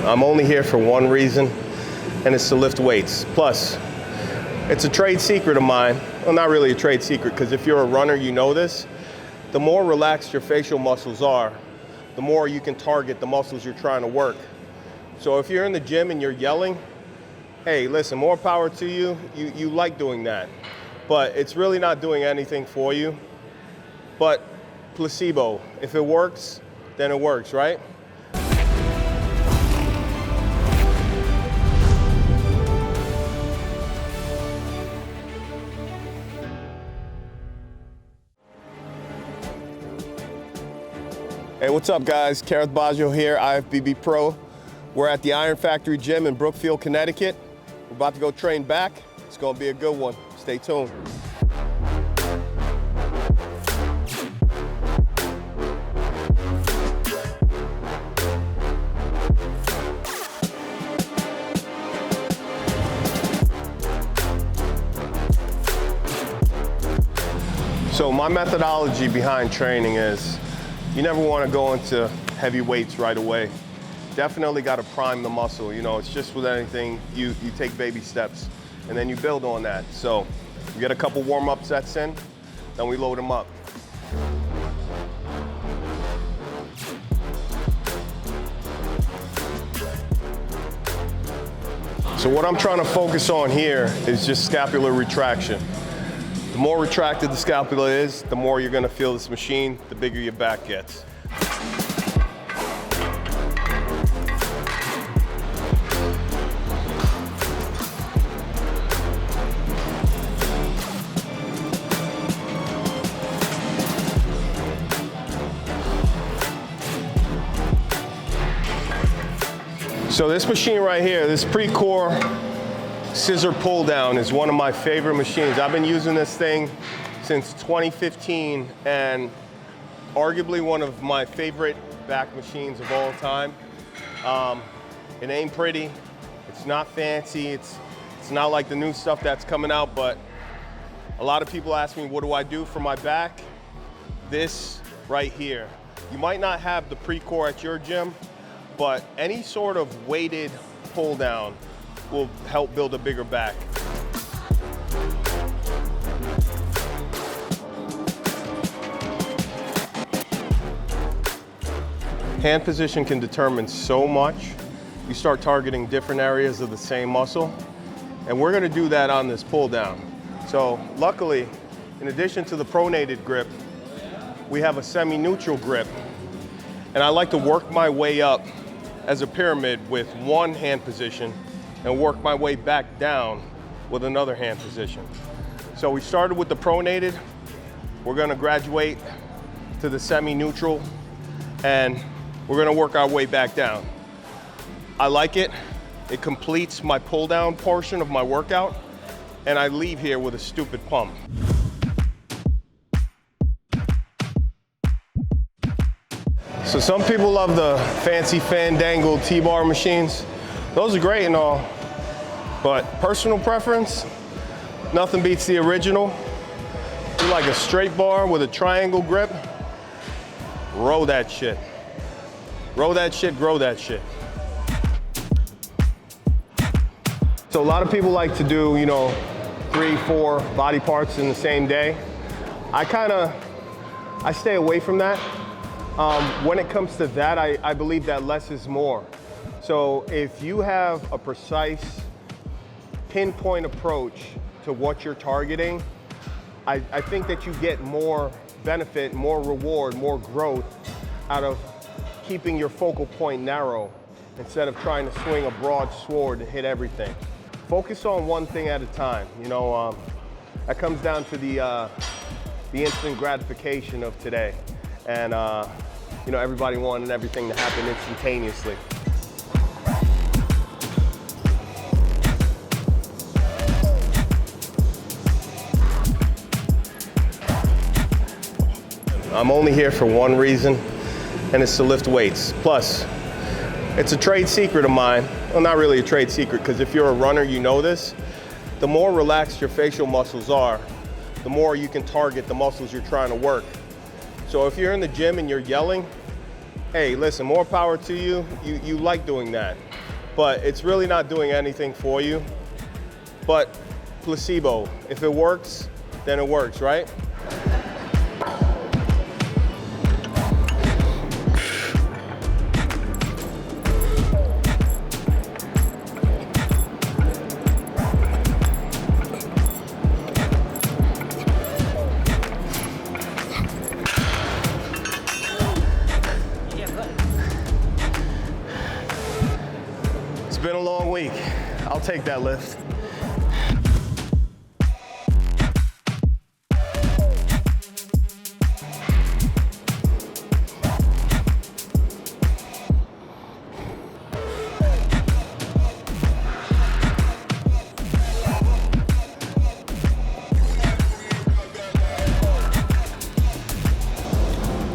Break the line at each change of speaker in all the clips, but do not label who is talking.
I'm only here for one reason, and it's to lift weights. Plus, it's a trade secret of mine. Well, not really a trade secret, because if you're a runner, you know this. The more relaxed your facial muscles are, the more you can target the muscles you're trying to work. So if you're in the gym and you're yelling, hey, listen, more power to you. You like doing that, but it's really not doing anything for you. But placebo, if it works, then it works, right? Hey, what's up guys? Kerrith Bajjo here, IFBB Pro. We're at the Iron Factory Gym in Brookfield, Connecticut. We're about to go train back. It's gonna be a good one. Stay tuned. So my methodology behind training is you never want to go into heavy weights right away. Definitely got to prime the muscle. You know, it's just with anything, you take baby steps and then you build on that. So we get a couple warm-up sets in, then we load them up. So what I'm trying to focus on here is just scapular retraction. The more retracted the scapula is, the more you're gonna feel this machine, the bigger your back gets. So this machine right here, this pre-core scissor pull down is one of my favorite machines. I've been using this thing since 2015 and arguably one of my favorite back machines of all time. It ain't pretty, it's not fancy, it's not like the new stuff that's coming out, but a lot of people ask me, what do I do for my back? This right here. You might not have the pre-core at your gym, but any sort of weighted pull down will help build a bigger back. Hand position can determine so much. You start targeting different areas of the same muscle, and we're gonna do that on this pull down. So luckily, in addition to the pronated grip, we have a semi-neutral grip, and I like to work my way up as a pyramid with one hand position and work my way back down with another hand position. So we started with the pronated, we're gonna graduate to the semi-neutral, and we're gonna work our way back down. I like it. It completes my pull down portion of my workout, and I leave here with a stupid pump. So some people love the fancy fandangled T-bar machines. Those are great and all, but personal preference, nothing beats the original. You like a straight bar with a triangle grip, row that shit. Row that shit, grow that shit. So a lot of people like to do, 3, 4 body parts in the same day. I stay away from that. When it comes to that, I believe that less is more. So if you have a precise pinpoint approach to what you're targeting, I think that you get more benefit, more reward, more growth out of keeping your focal point narrow instead of trying to swing a broad sword and hit everything. Focus on one thing at a time. That comes down to the instant gratification of today. And everybody wanted everything to happen instantaneously. I'm only here for one reason, and it's to lift weights. Plus, it's a trade secret of mine. Well, not really a trade secret, because if you're a runner, you know this. The more relaxed your facial muscles are, the more you can target the muscles you're trying to work. So if you're in the gym and you're yelling, hey, listen, more power to you. You like doing that. but it's really not doing anything for you. But placebo, if it works, then it works, right? It's been a long week. I'll take that lift.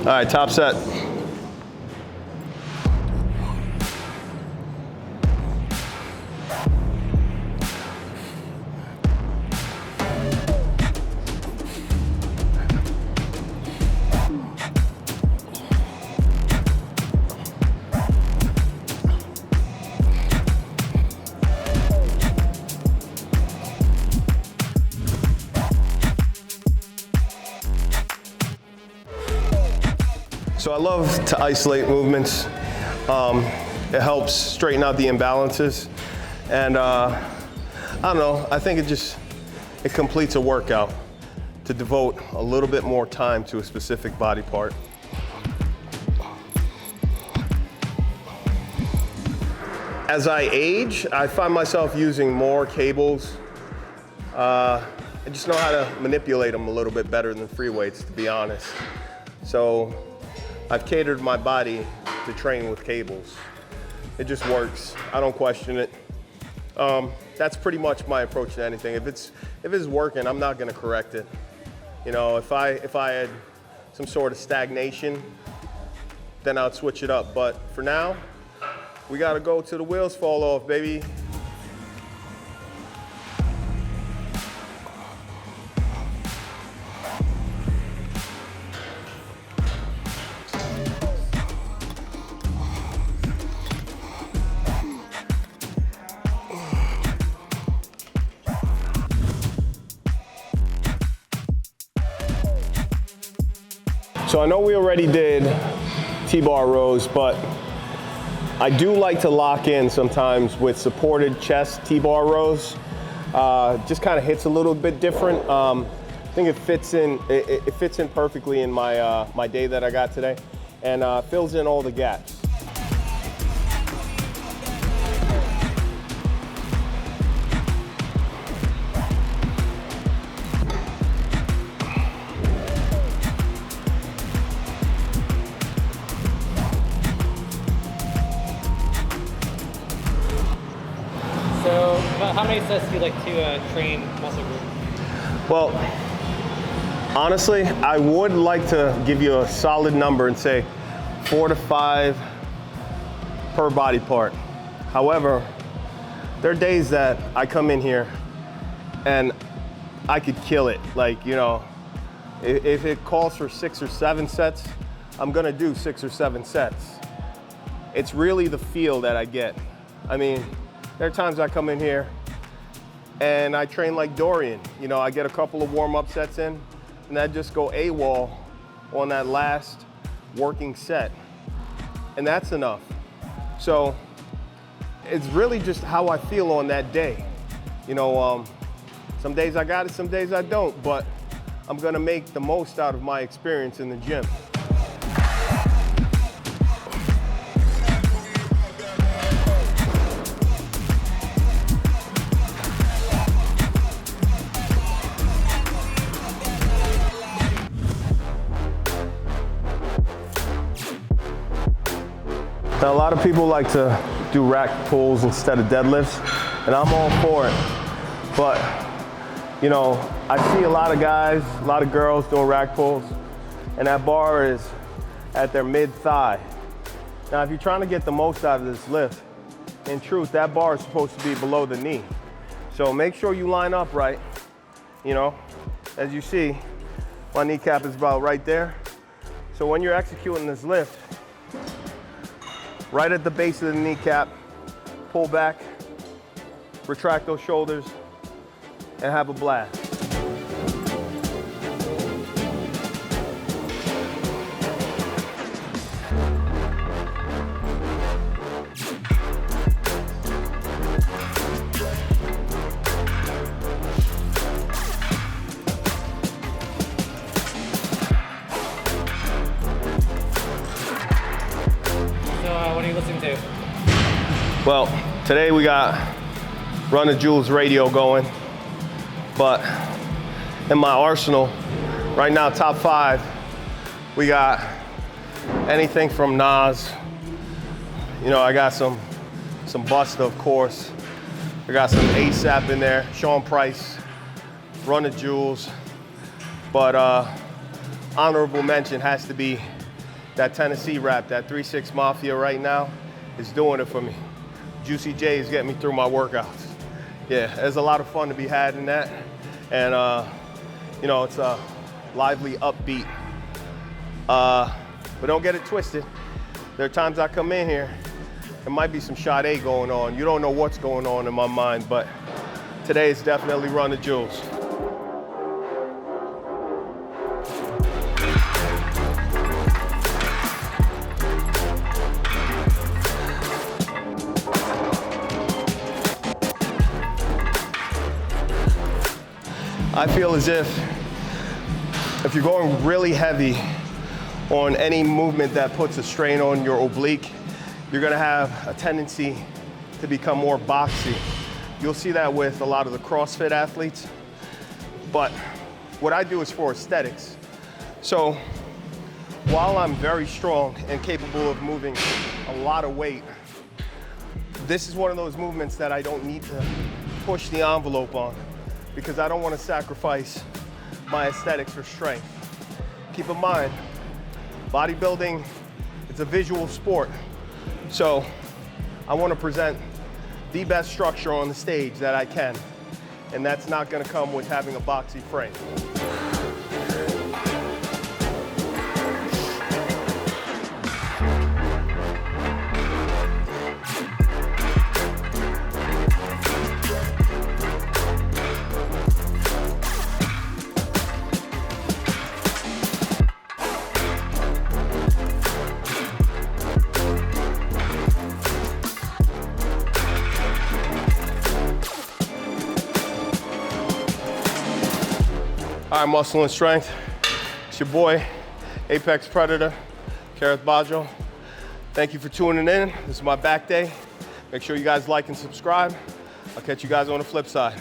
All right, top set. So I love to isolate movements. It helps straighten out the imbalances. And I don't know, I think it completes a workout to devote a little bit more time to a specific body part. As I age, I find myself using more cables. I just know how to manipulate them a little bit better than free weights, to be honest. So I've catered my body to train with cables. It just works. I don't question it. That's pretty much my approach to anything. If it's working, I'm not gonna correct it. You know, if I had some sort of stagnation, then I'd switch it up. But for now, we gotta go till the wheels fall off, baby. So I know we already did T-bar rows, but I do like to lock in sometimes with supported chest T-bar rows. Just kind of hits a little bit different. I think it fits in. It fits in perfectly in my my day that I got today, and fills in all the gaps.
How many sets do you like to train muscle group?
Well, honestly, I would like to give you a solid number and say 4 to 5 per body part. However, there are days that I come in here and I could kill it. Like, you know, if it calls for 6 or 7 sets, I'm gonna do 6 or 7 sets. It's really the feel that I get. I mean, there are times I come in here and I train like Dorian. You know, I get a couple of warm-up sets in, and I just go AWOL on that last working set. And that's enough. So it's really just how I feel on that day. You know, some days I got it, some days I don't, but I'm gonna make the most out of my experience in the gym. Now, a lot of people like to do rack pulls instead of deadlifts, and I'm all for it. But, you know, I see a lot of guys, a lot of girls doing rack pulls, and that bar is at their mid-thigh. Now, if you're trying to get the most out of this lift, in truth, that bar is supposed to be below the knee. So make sure you line up right. You know, as you see, my kneecap is about right there. So when you're executing this lift, right at the base of the kneecap, pull back, retract those shoulders, and have a blast.
What are you listening to?
Well, today we got Run the Jewels radio going, but in my arsenal, right now, top 5, we got anything from Nas. You know, I got some Busta, of course. I got some ASAP in there, Sean Price, Run the Jewels. But honorable mention has to be that Tennessee rap, that 3-6 Mafia right now is doing it for me. Juicy J is getting me through my workouts. Yeah, there's a lot of fun to be had in that. And you know, it's a lively, upbeat. But don't get it twisted. There are times I come in here, there might be some Sade going on. You don't know what's going on in my mind, but today is definitely Run the Jewels. I feel as if you're going really heavy on any movement that puts a strain on your oblique, you're gonna have a tendency to become more boxy. You'll see that with a lot of the CrossFit athletes. But what I do is for aesthetics. So while I'm very strong and capable of moving a lot of weight, this is one of those movements that I don't need to push the envelope on, because I don't want to sacrifice my aesthetics for strength. Keep in mind, bodybuilding, it's a visual sport. So I want to present the best structure on the stage that I can. And that's not going to come with having a boxy frame. All right, Muscle and Strength. It's your boy, Apex Predator, Kerrith Bajjo. Thank you for tuning in. This is my back day. Make sure you guys like and subscribe. I'll catch you guys on the flip side.